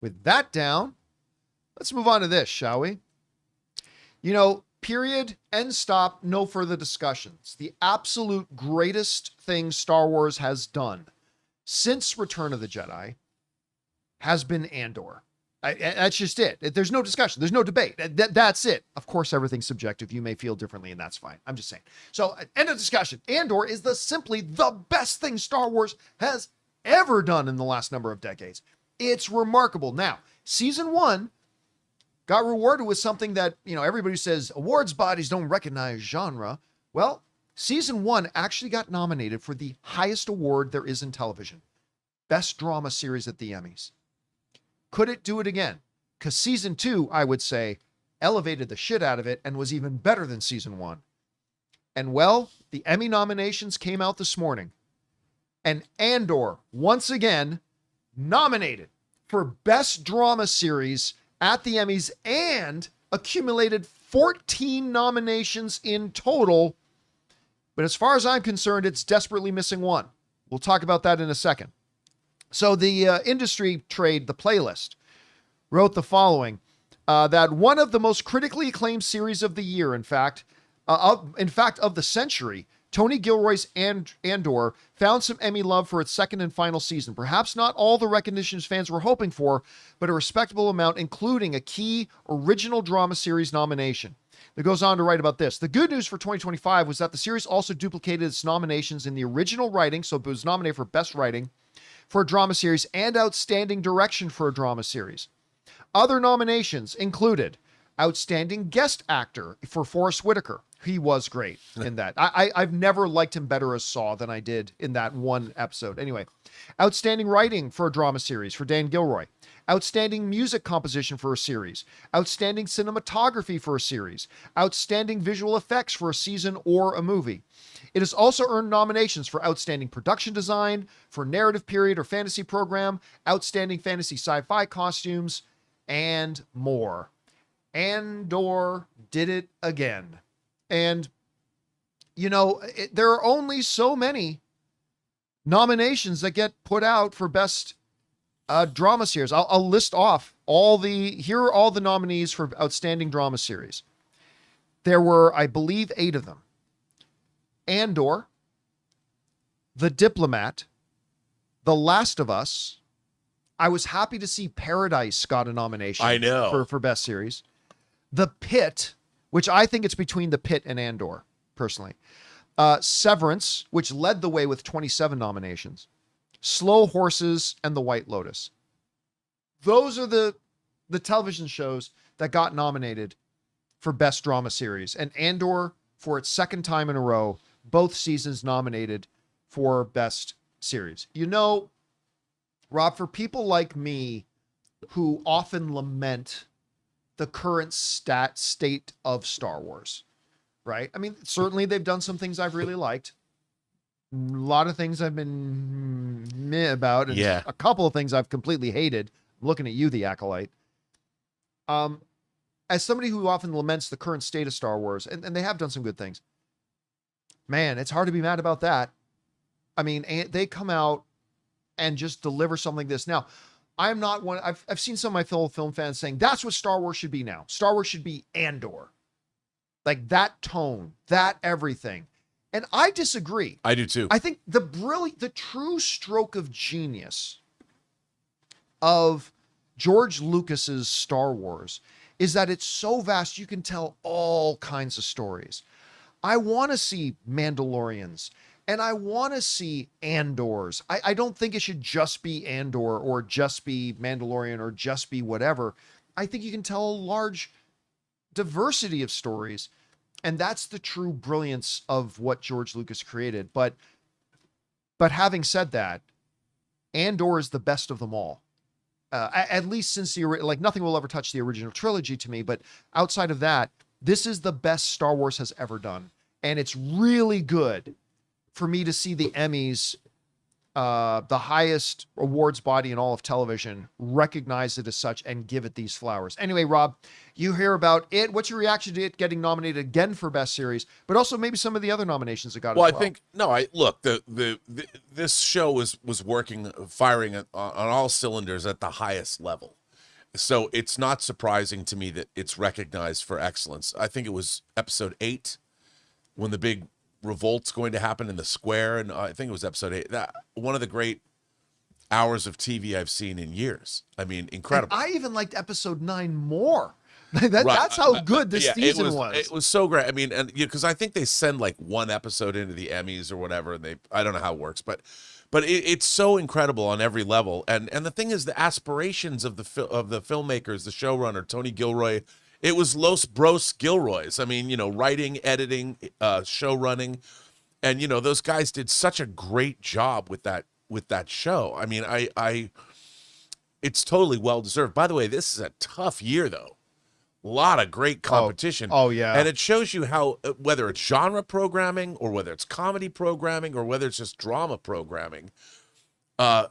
With that down, let's move on to this, shall we? You know, period, end stop, no further discussions. The absolute greatest thing Star Wars has done since Return of the Jedi has been Andor. That's just it. There's no discussion. There's no debate. That's it. Of course, everything's subjective. You may feel differently, and that's fine. I'm just saying. So, end of discussion. Andor is simply the best thing Star Wars has ever done in the last number of decades. It's remarkable. Now, season 1 got rewarded with something that, everybody says awards bodies don't recognize genre. Well, season 1 actually got nominated for the highest award there is in television. Best drama series at the Emmys. Could it do it again? Because season 2, I would say, elevated the shit out of it and was even better than season 1. And well, the Emmy nominations came out this morning. And Andor, once again, nominated for Best Drama Series at the Emmys and accumulated 14 nominations in total. But as far as I'm concerned, it's desperately missing one. We'll talk about that in a second. So the industry trade, The Playlist, wrote the following, that one of the most critically acclaimed series of the year, in fact, of the century, Tony Gilroy's Andor found some Emmy love for its second and final season. Perhaps not all the recognition fans were hoping for, but a respectable amount, including a key original drama series nomination. It goes on to write about this. The good news for 2025 was that the series also duplicated its nominations in the original writing, so it was nominated for Best Writing for a drama series and Outstanding Direction for a drama series. Other nominations included Outstanding Guest Actor for Forrest Whitaker. He was great in that. I've never liked him better as Saw than I did in that one episode. Anyway, Outstanding Writing for a drama series for Dan Gilroy. Outstanding Music Composition for a series. Outstanding Cinematography for a series. Outstanding Visual Effects for a season or a movie. It has also earned nominations for Outstanding Production Design, for Narrative Period or Fantasy Program, Outstanding Fantasy Sci-Fi Costumes, and more. Andor did it again. And, there are only so many nominations that get put out for Best Drama Series. I'll list off here are all the nominees for Outstanding Drama Series. There were, I believe, 8 of them. Andor, The Diplomat, The Last of Us. I was happy to see Paradise got a nomination. I know. For Best Series. The Pit, which I think it's between The Pit and Andor, personally. Severance, which led the way with 27 nominations. Slow Horses, and The White Lotus. Those are the television shows that got nominated for Best Drama Series. And Andor, for its second time in a row, both seasons nominated for Best Series. Rob, for people like me who often lament the current state of Star Wars, right? I mean, certainly they've done some things I've really liked. A lot of things I've been meh about, and a couple of things I've completely hated. I'm looking at you, the acolyte. As somebody who often laments the current state of Star Wars, and they have done some good things, man, it's hard to be mad about that. I mean, they come out and just deliver something like this. Now, I'm not one. I've seen some of my fellow film fans saying that's what Star Wars should be now. Star Wars should be Andor, like that tone, that everything. And I disagree. I do too. I think the true stroke of genius of George Lucas's Star Wars is that it's so vast you can tell all kinds of stories. I want to see Mandalorians. And I want to see Andors. I don't think it should just be Andor or just be Mandalorian or just be whatever. I think you can tell a large diversity of stories. And that's the true brilliance of what George Lucas created. But having said that, Andor is the best of them all. At least since nothing will ever touch the original trilogy to me. But outside of that, this is the best Star Wars has ever done. And it's really good for me to see the Emmys, the highest awards body in all of television, recognize it as such and give it these flowers. Anyway, Rob, you hear about it. What's your reaction to it getting nominated again for Best Series, but also maybe some of the other nominations that got it? Well, I think this show was firing on all cylinders at the highest level. So it's not surprising to me that it's recognized for excellence. I think it was episode 8 when the big revolt's going to happen in the square, and I think it was episode 8. That one of the great hours of TV I've seen in years. I mean, incredible. And I even liked episode 9 more. That's how good this season was. It was so great. I mean, and because I think they send like one episode into the Emmys or whatever, and I don't know how it works, but it's so incredible on every level. And the thing is, the aspirations of the filmmakers, the showrunner Tony Gilroy, it was Los Bros Gilroys. I mean, writing, editing, show running, and those guys did such a great job with that show. I mean, it's totally well deserved. By the way, this is a tough year though. A lot of great competition. Oh yeah. And it shows you how, whether it's genre programming or whether it's comedy programming or whether it's just drama programming, we're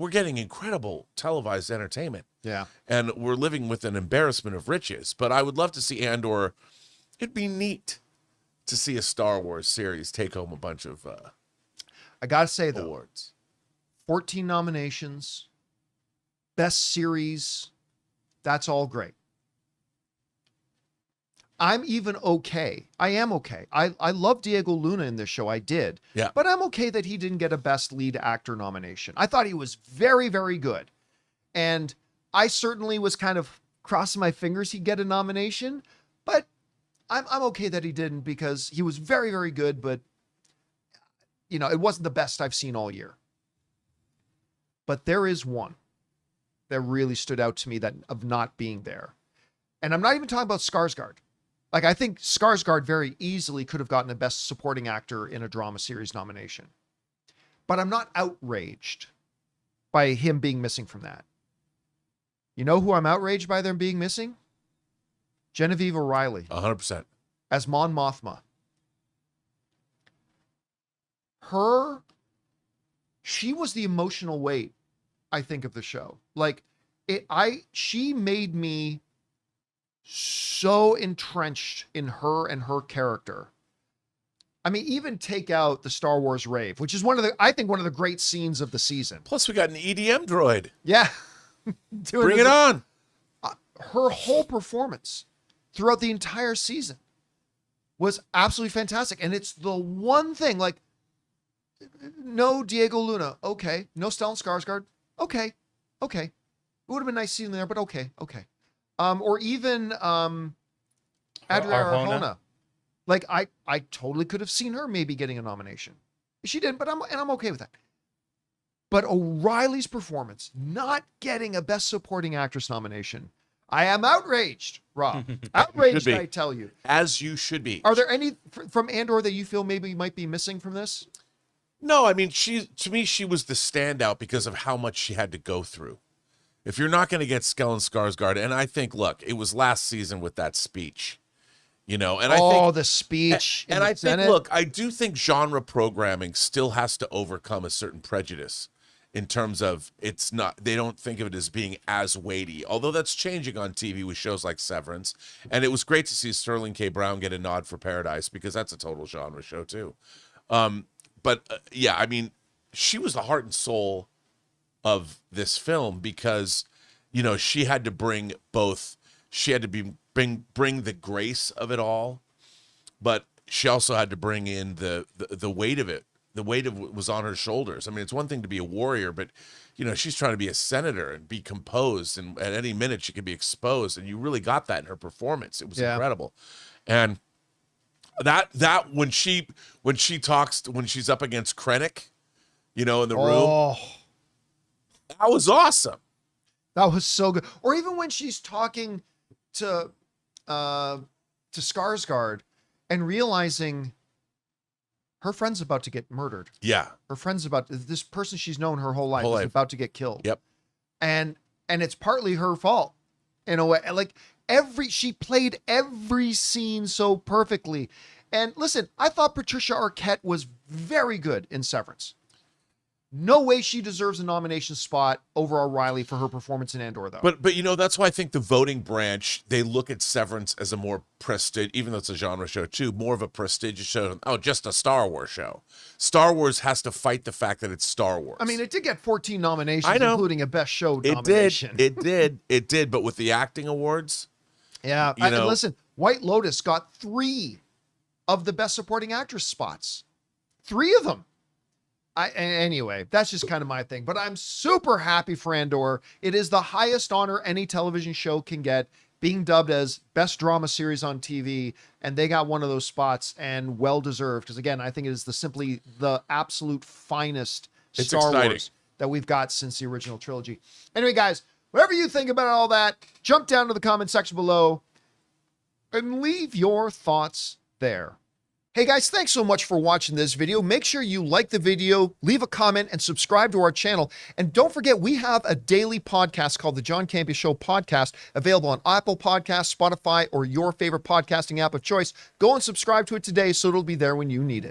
getting incredible televised entertainment. Yeah. And we're living with an embarrassment of riches. But I would love to see Andor. It'd be neat to see a Star Wars series take home a bunch of I gotta say though, awards. 14 nominations, best series. That's all great. I'm even okay. I am okay. I love Diego Luna in this show. I did. Yeah. But I'm okay that he didn't get a Best Lead Actor nomination. I thought he was very, very good. And I certainly was kind of crossing my fingers he'd get a nomination. But I'm okay that he didn't because he was very, very good. But, it wasn't the best I've seen all year. But there is one that really stood out to me that of not being there. And I'm not even talking about Skarsgård. Like, I think Skarsgård very easily could have gotten a Best Supporting Actor in a drama series nomination. But I'm not outraged by him being missing from that. You know who I'm outraged by them being missing? Genevieve O'Reilly. 100%. As Mon Mothma. She was the emotional weight, I think, of the show. Like, she made me so entrenched in her and her character. I mean, even take out the Star Wars rave, which is I think one of the great scenes of the season. Plus, we got an EDM droid. Yeah. Bring it on. Her whole performance throughout the entire season was absolutely fantastic. And it's the one thing, like, no Diego Luna. Okay. No Stellan Skarsgård. Okay. It would have been nice seeing there, but okay. Or even Adria Arjona. Like, I totally could have seen her maybe getting a nomination. She didn't, but I'm okay with that. But O'Reilly's performance, not getting a Best Supporting Actress nomination, I am outraged, Rob. Outraged, I tell you. As you should be. Are there any from Andor that you feel maybe might be missing from this? No, I mean, to me, she was the standout because of how much she had to go through. If you're not going to get Stellan Skarsgård, and I think, look, it was last season with that speech, and I think the speech. And I think, look, I do think genre programming still has to overcome a certain prejudice in terms of they don't think of it as being as weighty, although that's changing on TV with shows like Severance. And it was great to see Sterling K. Brown get a nod for Paradise because that's a total genre show too. Yeah, I mean, she was the heart and soul of this film because, she had to bring bring the grace of it all, but she also had to bring in the weight of it. The weight of it was on her shoulders. I mean, it's one thing to be a warrior, but she's trying to be a senator and be composed, and at any minute she could be exposed, and you really got that in her performance. It was incredible. And that when she talks, when she's up against Krennic, in the room, that was awesome. That was so good. Or even when she's talking to Skarsgård and realizing her friend's about to get murdered. Yeah. Her friend's this person she's known her whole life is about to get killed. Yep. And it's partly her fault in a way. Like, she played every scene so perfectly. And listen, I thought Patricia Arquette was very good in Severance. No way she deserves a nomination spot over O'Reilly for her performance in Andor, though. But that's why I think the voting branch, they look at Severance as a more prestige, even though it's a genre show too, more of a prestigious show. Oh, just a Star Wars show. Star Wars has to fight the fact that it's Star Wars. I mean, it did get 14 nominations, I know. including a Best Show nomination. It did. But with the acting awards, yeah. you know, and listen, White Lotus got 3 of the Best Supporting Actress spots. 3 of them. Anyway, that's just kind of my thing. But I'm super happy for Andor. It is the highest honor any television show can get, being dubbed as Best Drama Series on TV. And they got one of those spots, and well-deserved. Because, again, I think it is simply the absolute finest Star Wars that we've got since the original trilogy. Anyway, guys, whatever you think about all that, jump down to the comment section below and leave your thoughts there. Hey guys, thanks so much for watching this video. Make sure you like the video, leave a comment, and subscribe to our channel. And don't forget, we have a daily podcast called the John Campea Show podcast, available on Apple Podcasts, Spotify, or your favorite podcasting app of choice. Go and subscribe to it today so it'll be there when you need it.